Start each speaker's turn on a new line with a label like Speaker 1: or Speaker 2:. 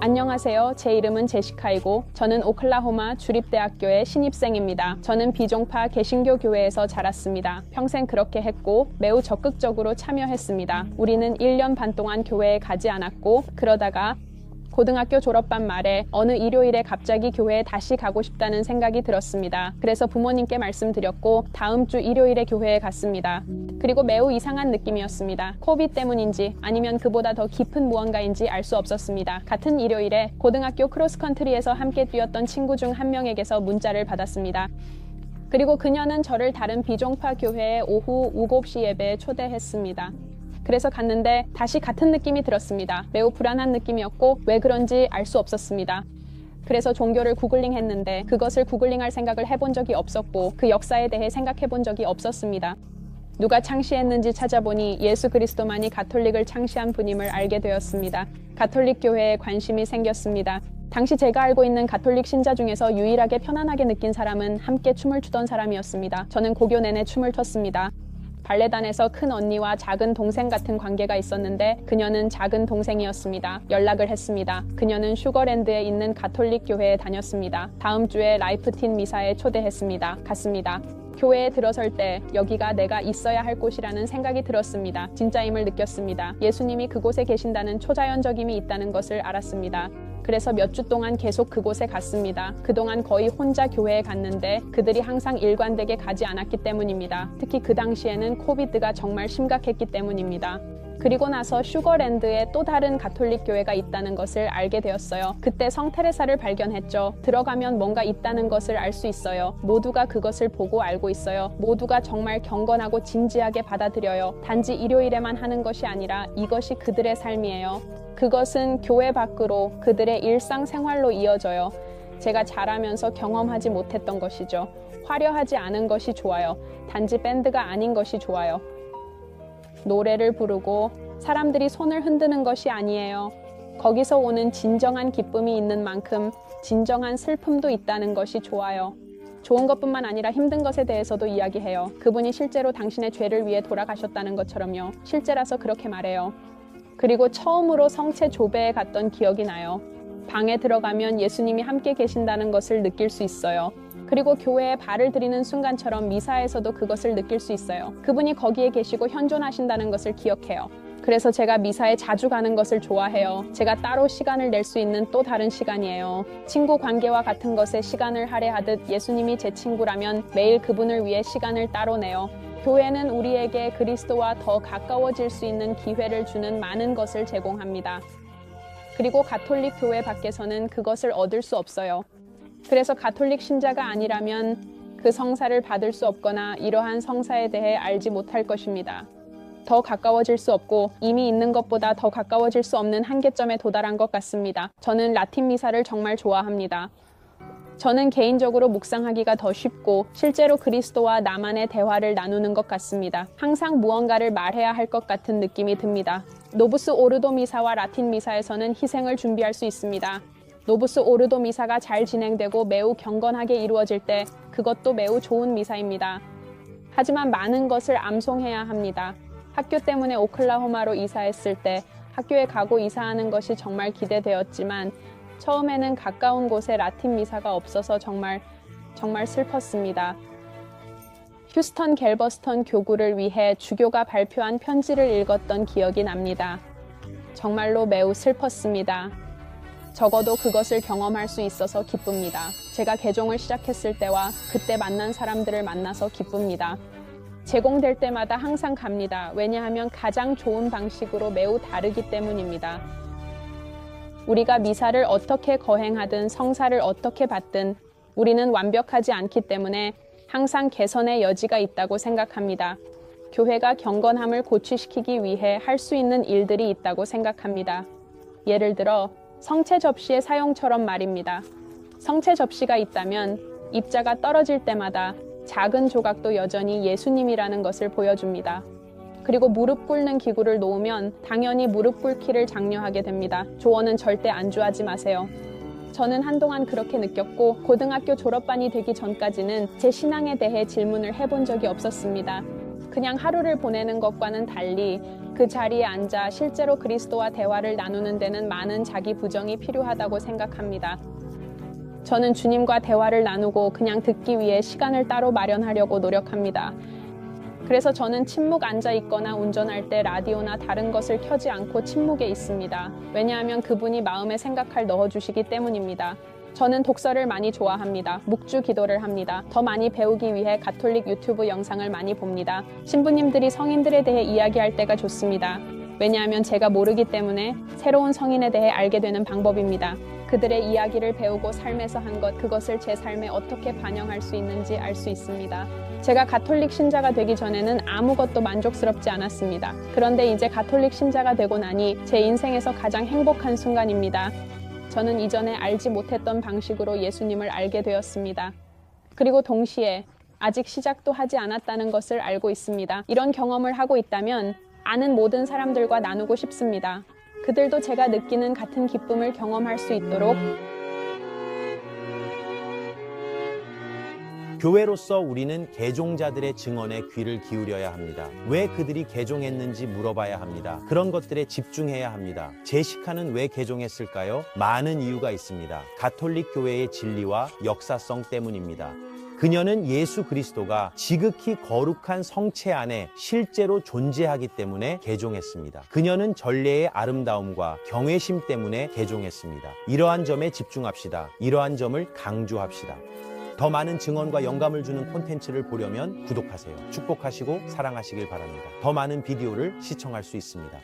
Speaker 1: 안녕하세요. 제 이름은 제시카이고 저는 오클라호마 주립대학교의 신입생입니다. 저는 비종파 개신교 교회에서 자랐습니다. 평생 그렇게 했고 매우 적극적으로 참여했습니다. 우리는 1년 반 동안 교회에 가지 않았고 그러다가 고등학교 졸업반 말에 어느 일요일에 갑자기 교회에 다시 가고 싶다는 생각이 들었습니다. 그래서 부모님께 말씀드렸고 다음 주 일요일에 교회에 갔습니다. 그리고 매우 이상한 느낌이었습니다. 코비드 때문인지 아니면 그보다 더 깊은 무언가인지 알 수 없었습니다. 같은 일요일에 고등학교 크로스컨트리에서 함께 뛰었던 친구 중 한 명에게서 문자를 받았습니다. 그리고 그녀는 저를 다른 비종파 교회에 오후 7시 예배에 초대했습니다. 그래서 갔는데 다시 같은 느낌이 들었습니다. 매우 불안한 느낌이었고 왜 그런지 알 수 없었습니다. 그래서 종교를 구글링 했는데 그것을 구글링할 생각을 해본 적이 없었고 그 역사에 대해 생각해 본 적이 없었습니다. 누가 창시했는지 찾아보니 예수 그리스도만이 가톨릭을 창시한 분임을 알게 되었습니다. 가톨릭 교회에 관심이 생겼습니다. 당시 제가 알고 있는 가톨릭 신자 중에서 유일하게 편안하게 느낀 사람은 함께 춤을 추던 사람이었습니다. 저는 고교 내내 춤을 췄습니다. 발레단에서 큰 언니와 작은 동생 같은 관계가 있었는데 그녀는 작은 동생이었습니다. 연락을 했습니다. 그녀는 슈거랜드에 있는 가톨릭 교회에 다녔습니다. 다음 주에 라이프틴 미사에 초대했습니다. 갔습니다. 교회에 들어설 때 여기가 내가 있어야 할 곳이라는 생각이 들었습니다. 진짜임을 느꼈습니다. 예수님이 그곳에 계신다는 초자연적임이 있다는 것을 알았습니다. 그래서 몇 주 동안 계속 그곳에 갔습니다. 그동안 거의 혼자 교회에 갔는데 그들이 항상 일관되게 가지 않았기 때문입니다. 특히 그 당시에는 코비드가 정말 심각했기 때문입니다. 그리고 나서 슈거랜드에 또 다른 가톨릭 교회가 있다는 것을 알게 되었어요. 그때 성테레사를 발견했죠. 들어가면 뭔가 있다는 것을 알 수 있어요. 모두가 그것을 보고 알고 있어요. 모두가 정말 경건하고 진지하게 받아들여요. 단지 일요일에만 하는 것이 아니라 이것이 그들의 삶이에요. 그것은 교회 밖으로 그들의 일상생활로 이어져요. 제가 자라면서 경험하지 못했던 것이죠. 화려하지 않은 것이 좋아요. 단지 밴드가 아닌 것이 좋아요. 노래를 부르고 사람들이 손을 흔드는 것이 아니에요. 거기서 오는 진정한 기쁨이 있는 만큼 진정한 슬픔도 있다는 것이 좋아요. 좋은 것뿐만 아니라 힘든 것에 대해서도 이야기해요. 그분이 실제로 당신의 죄를 위해 돌아가셨다는 것처럼요. 실제라서 그렇게 말해요. 그리고 처음으로 성체 조배에 갔던 기억이 나요. 방에 들어가면 예수님이 함께 계신다는 것을 느낄 수 있어요. 그리고 교회에 발을 들이는 순간처럼 미사에서도 그것을 느낄 수 있어요. 그분이 거기에 계시고 현존하신다는 것을 기억해요. 그래서 제가 미사에 자주 가는 것을 좋아해요. 제가 따로 시간을 낼 수 있는 또 다른 시간이에요. 친구 관계와 같은 것에 시간을 할애하듯 예수님이 제 친구라면 매일 그분을 위해 시간을 따로 내요. 교회는 우리에게 그리스도와 더 가까워질 수 있는 기회를 주는 많은 것을 제공합니다. 그리고 가톨릭 교회 밖에서는 그것을 얻을 수 없어요. 그래서 가톨릭 신자가 아니라면 그 성사를 받을 수 없거나 이러한 성사에 대해 알지 못할 것입니다. 더 가까워질 수 없고 이미 있는 것보다 더 가까워질 수 없는 한계점에 도달한 것 같습니다. 저는 라틴 미사를 정말 좋아합니다. 저는 개인적으로 묵상하기가 더 쉽고 실제로 그리스도와 나만의 대화를 나누는 것 같습니다. 항상 무언가를 말해야 할 것 같은 느낌이 듭니다. 노부스 오르도 미사와 라틴 미사에서는 희생을 준비할 수 있습니다. 노부스 오르도 미사가 잘 진행되고 매우 경건하게 이루어질 때 그것도 매우 좋은 미사입니다. 하지만 많은 것을 암송해야 합니다. 학교 때문에 오클라호마로 이사했을 때 학교에 가고 이사하는 것이 정말 기대되었지만 처음에는 가까운 곳에 라틴 미사가 없어서 정말 슬펐습니다. 휴스턴 갤버스턴 교구를 위해 주교가 발표한 편지를 읽었던 기억이 납니다. 정말로 매우 슬펐습니다. 적어도 그것을 경험할 수 있어서 기쁩니다. 제가 개종을 시작했을 때와 그때 만난 사람들을 만나서 기쁩니다. 제공될 때마다 항상 갑니다. 왜냐하면 가장 좋은 방식으로 매우 다르기 때문입니다. 우리가 미사를 어떻게 거행하든 성사를 어떻게 받든 우리는 완벽하지 않기 때문에 항상 개선의 여지가 있다고 생각합니다. 교회가 경건함을 고취시키기 위해 할 수 있는 일들이 있다고 생각합니다. 예를 들어 성체 접시의 사용처럼 말입니다. 성체 접시가 있다면 입자가 떨어질 때마다 작은 조각도 여전히 예수님이라는 것을 보여줍니다. 그리고 무릎 꿇는 기구를 놓으면 당연히 무릎 꿇기를 장려하게 됩니다. 조언은 절대 안주하지 마세요. 저는 한동안 그렇게 느꼈고 고등학교 졸업반이 되기 전까지는 제 신앙에 대해 질문을 해본 적이 없었습니다. 그냥 하루를 보내는 것과는 달리 그 자리에 앉아 실제로 그리스도와 대화를 나누는 데는 많은 자기 부정이 필요하다고 생각합니다. 저는 주님과 대화를 나누고 그냥 듣기 위해 시간을 따로 마련하려고 노력합니다. 그래서 저는 침묵 앉아 있거나 운전할 때 라디오나 다른 것을 켜지 않고 침묵에 있습니다. 왜냐하면 그분이 마음에 생각할 넣어주시기 때문입니다. 저는 독서를 많이 좋아합니다. 묵주 기도를 합니다. 더 많이 배우기 위해 가톨릭 유튜브 영상을 많이 봅니다. 신부님들이 성인들에 대해 이야기할 때가 좋습니다. 왜냐하면 제가 모르기 때문에 새로운 성인에 대해 알게 되는 방법입니다. 그들의 이야기를 배우고 삶에서 한 것, 그것을 제 삶에 어떻게 반영할 수 있는지 알 수 있습니다. 제가 가톨릭 신자가 되기 전에는 아무것도 만족스럽지 않았습니다. 그런데 이제 가톨릭 신자가 되고 나니 제 인생에서 가장 행복한 순간입니다. 저는 이전에 알지 못했던 방식으로 예수님을 알게 되었습니다. 그리고 동시에 아직 시작도 하지 않았다는 것을 알고 있습니다. 이런 경험을 하고 있다면 아는 모든 사람들과 나누고 싶습니다. 그들도 제가 느끼는 같은 기쁨을 경험할 수 있도록.
Speaker 2: 교회로서 우리는 개종자들의 증언에 귀를 기울여야 합니다. 왜 그들이 개종했는지 물어봐야 합니다. 그런 것들에 집중해야 합니다. 제시카는 왜 개종했을까요? 많은 이유가 있습니다. 가톨릭 교회의 진리와 역사성 때문입니다. 그녀는 예수 그리스도가 지극히 거룩한 성체 안에 실제로 존재하기 때문에 개종했습니다. 그녀는 전례의 아름다움과 경외심 때문에 개종했습니다. 이러한 점에 집중합시다. 이러한 점을 강조합시다. 더 많은 증언과 영감을 주는 콘텐츠를 보려면 구독하세요. 축복하시고 사랑하시길 바랍니다. 더 많은 비디오를 시청할 수 있습니다.